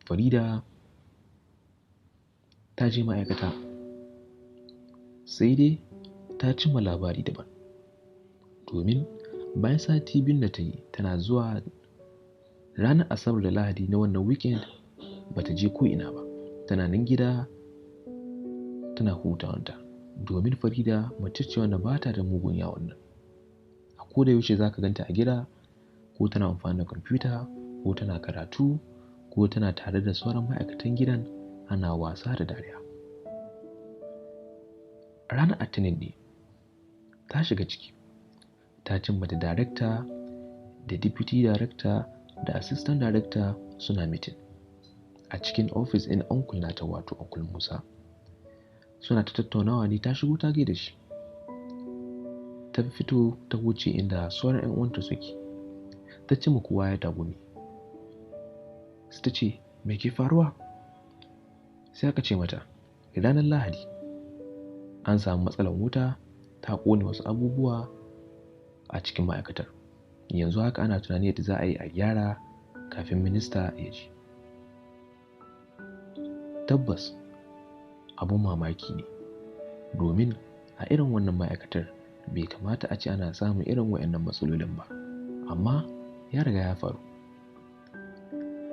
Farida ta je ma'aikata, sai dai ta cimma labari daban. Domin bayan sati biyun da ta yi tana zuwa ranar Asabar da Lahadi na wannan weekend ba ta je ko'ina ba, tana nan gida tana hutawanta. Domin Farida mace ce wanda ba ta da mugun yawon nan. A koda yaushe za ka ganta a gida, ko tana amfani da kwamfuta, ko tana karatu, ko tana tare da sauran ma'aikatan gidan ana wasa da dariya. Ranar Litinin ne ta shiga ciki, ta cimma da darekta da deputy director da assistant director suna meeting a cikin office ɗin uncle nata, wato uncle Musa. Suna ta tattaunawa ne, ta shigo ta gaida shi, ta fito ta wuce inda sauran 'yan uwanta suke, ta ce ma kowa ya tagumi. Sai ta ce, me ke faruwa? Sai aka ce mata, ranar Lahadi an samu matsalar wuta, ta ƙone wasu abubuwa a cikin ma'aikatar. Yanzu haka ana tunani yadda za a yi a gyara kafin minista ya ji. Tabbas abun mamaki ne, domin a irin wannan ma'aikatar bai kamata a ce ana samun irin waɗannan matsalolin ba, amma ya riga ya faru.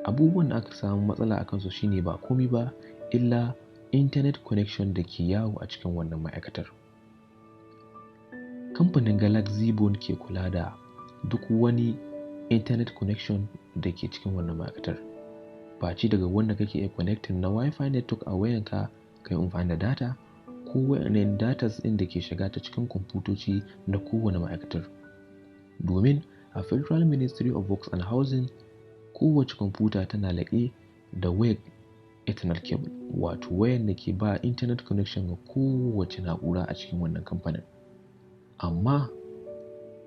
Abubuwan da aka samu matsala a kansu shine ba komai ba illa internet connection da ke yawo a cikin wannan ma'aikatar. Kamfanin Galaxy Bone ke kula da duk wani internet connection da ke cikin wannan ma'aikatar. Face daga wanda kake iya connecting na Wi-Fi network a wayanka kai amfani da data, ko wayannan datas ɗin da ke shiga ta cikin kwamfutoci na kowane ma'aikatar. Domin a Federal Ministry of Works and Housing kowace kwamfuta tana laƙe da wayar Ethernet cable, wato wayar da ke ba internet connection ga kowace na'ura a cikin wannan kamfanin. Amma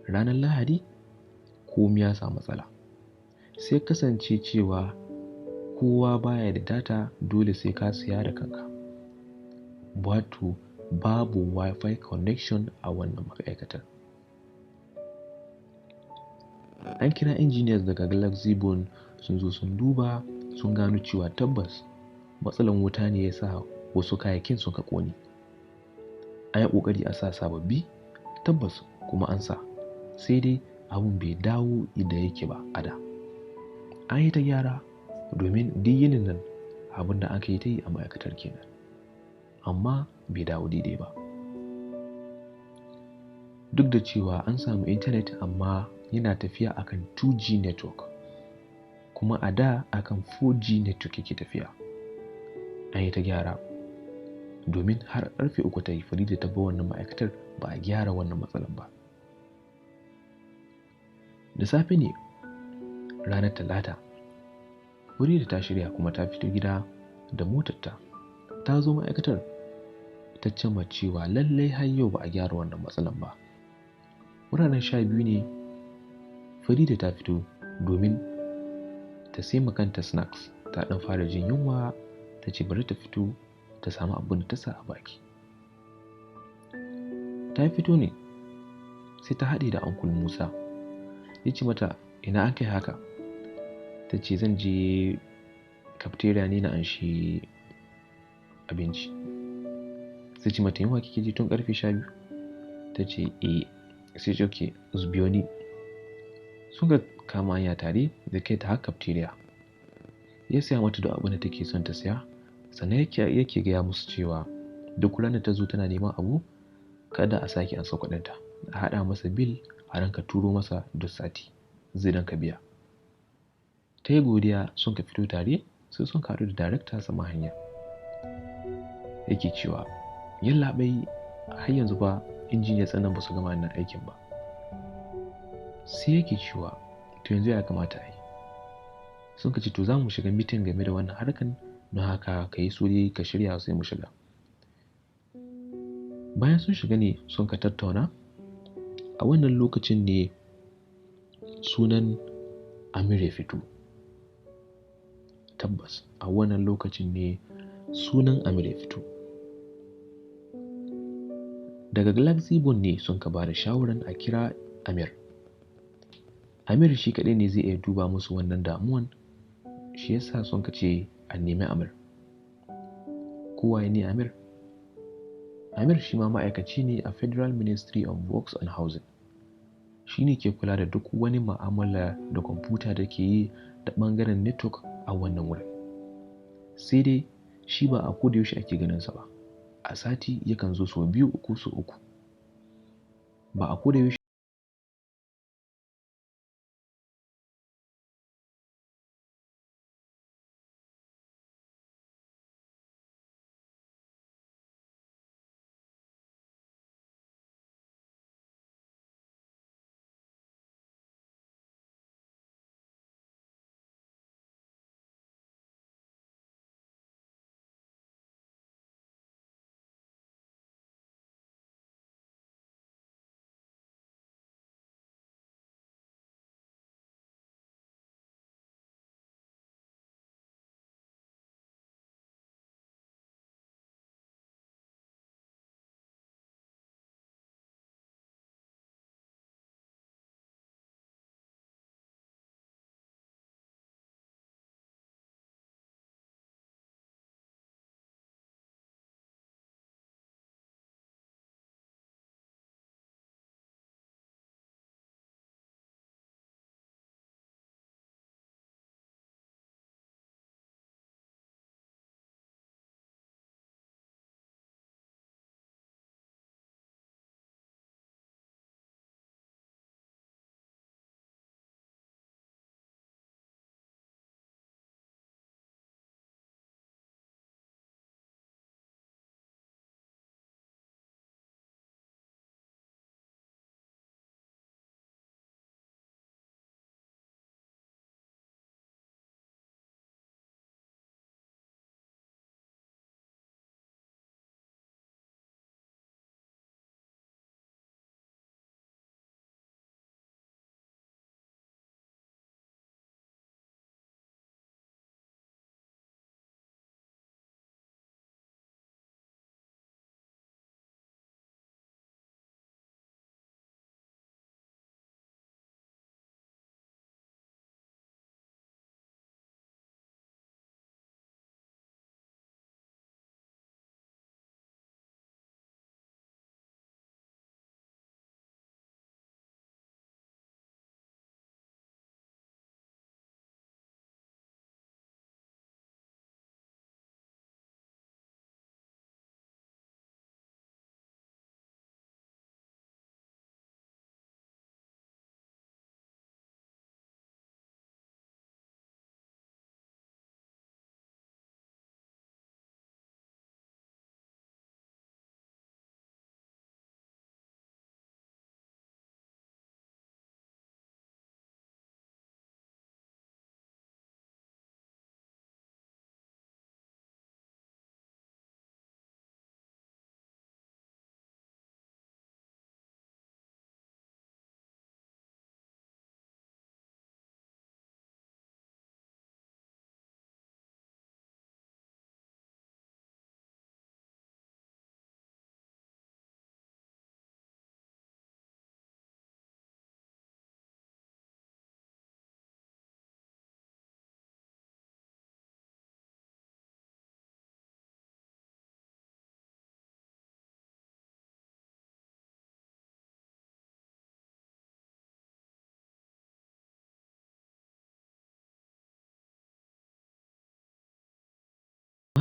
ranar Lahadi komai ya samu matsala, sai kasance cewa kowa baya da data, dole sai ka siya da kanka. Wato babu Wi-Fi connection a wannan ma'aikatar. An kira engineers daga Galaxy Bone sun zo sun duba, sun gano cewa tabbas matsalan wuta ne ya sa wasu kayayyakin suka ƙone. An yi ƙoƙari a sa sababbi, tabbas kuma an sa, sai dai abun bai dawo inda yake ba a da. An yi ta gyara, domin duk yinin nan abin da aka yi ta yi a ma'aikatar kenan, amma bai dawo daidai ba. Duk da cewa an samu intanet amma yana tafiya akan 2G network, kuma a da akan 4G network yake tafiya. An yi ta gyara, domin har ƙarfe 3 ta yi Farida ta bar wannan ma'aikatar ba a gyara wannan matsalar ba. Da safe ne ranar Talata, Farida ta shirya kuma ta fito gida da motarta. Ta zo ma'aikatar ta cimma cewa lallai har yau ba a gyara wannan matsalar ba. Wuraren 12 ne Farida ta fito domin ta sai kanta snacks. Ta ɗan fara jin yunwa, ta ce bari ta fito ta samu abin da ta sa a baki. Ta fito ne sai ta haɗe da Uncle Musa. Ya ce mata, ina an kai haka? Ta ce zan je cafeteria ne na anshi abinci. Sai ce mata, yunwa kike ji tun ƙarfe 12? Ta ce sai ce okay, su biyo ni. Sun ga kama hanya tare da kai ta har cafeteria. Ya saya mata duk abin da take son ta saya, sannan yake gaya musu cewa duk ranar ta zo tana neman abu kada a sake ansa kuɗinta, a haɗa masa bil a ranka turo masa duk sati, zai ranka biya. Ta yi godiya, sun ka fito tare, sai sun haɗu da darekta sama hanya. Yake cewa yallaɓai har yanzu ba injiniya tsanan ba su gama wannan aikin ba. Sai yake cewa to yanzu ya kamata a yi. Sun ka ce to za mu shiga mitin game da wannan harkan, don haka ka yi sori ka shirya sai mu shiga. Bayan sun shiga ne sun ka tattauna. A wannan lokacin ne sunan Amir ya fito. Tabbas a wannan lokacin ne sunan Amir ya fito. Daga Galaxy Bone ne sun ka ba da shawaran a kira Amir. Amir shi kaɗai ne zai iya duba musu wannan damuwan, shi yasa sun ka ce a nemi Amir. Kowa ne Amir? Amir shi ma ma'aikaci ne a Federal Ministry of Works and Housing. Shi ne ke kula da duk wani ma'amala da kwamfuta da ke yi da ɓangaren network a wannan wurin. Sai dai shi ba a koda yaushe ake ganinsa ba. A sati yakan zo sau 2 ko sau 3. Ba a koda yaushe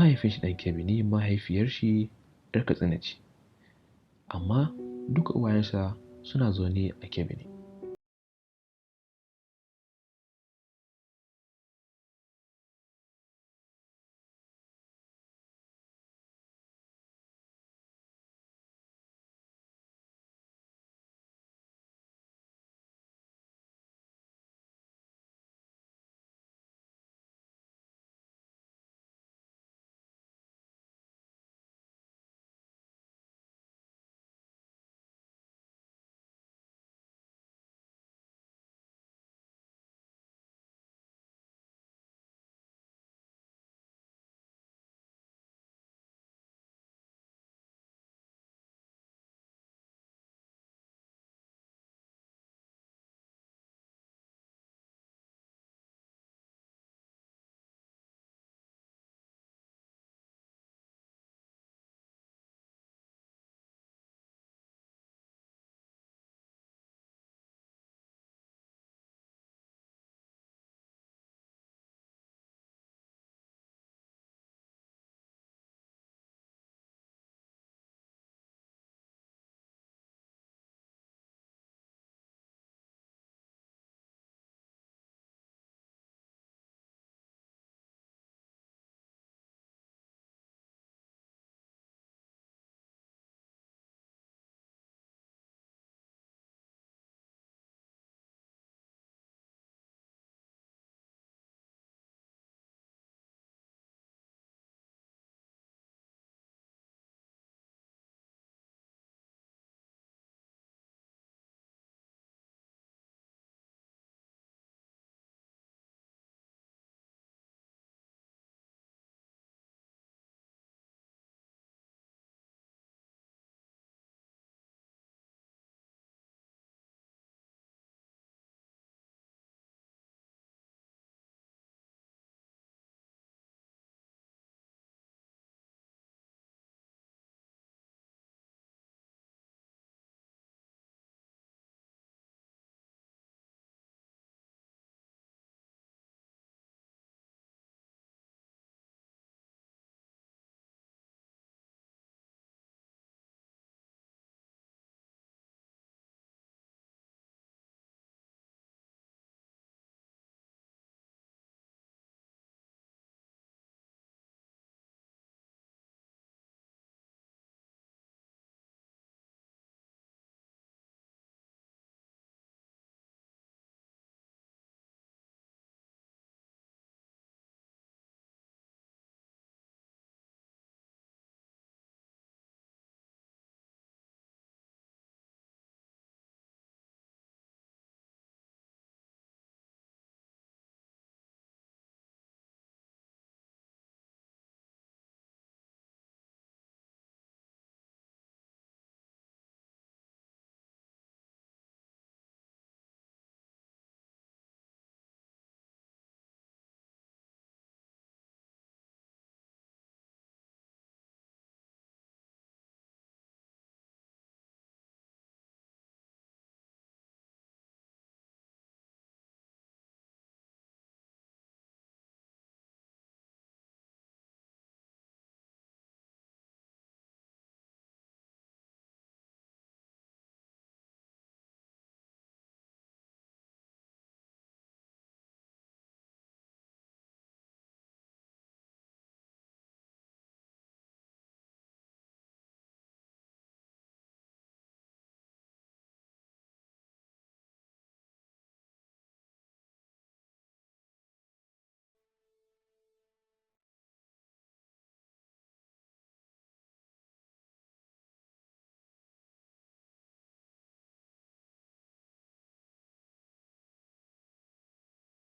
mahaifin shi ɗan Kebbi ne, mahaifiyar shi ‘yar Katsina ce. Amma duka uwayensa suna zaune a Kebbi ne.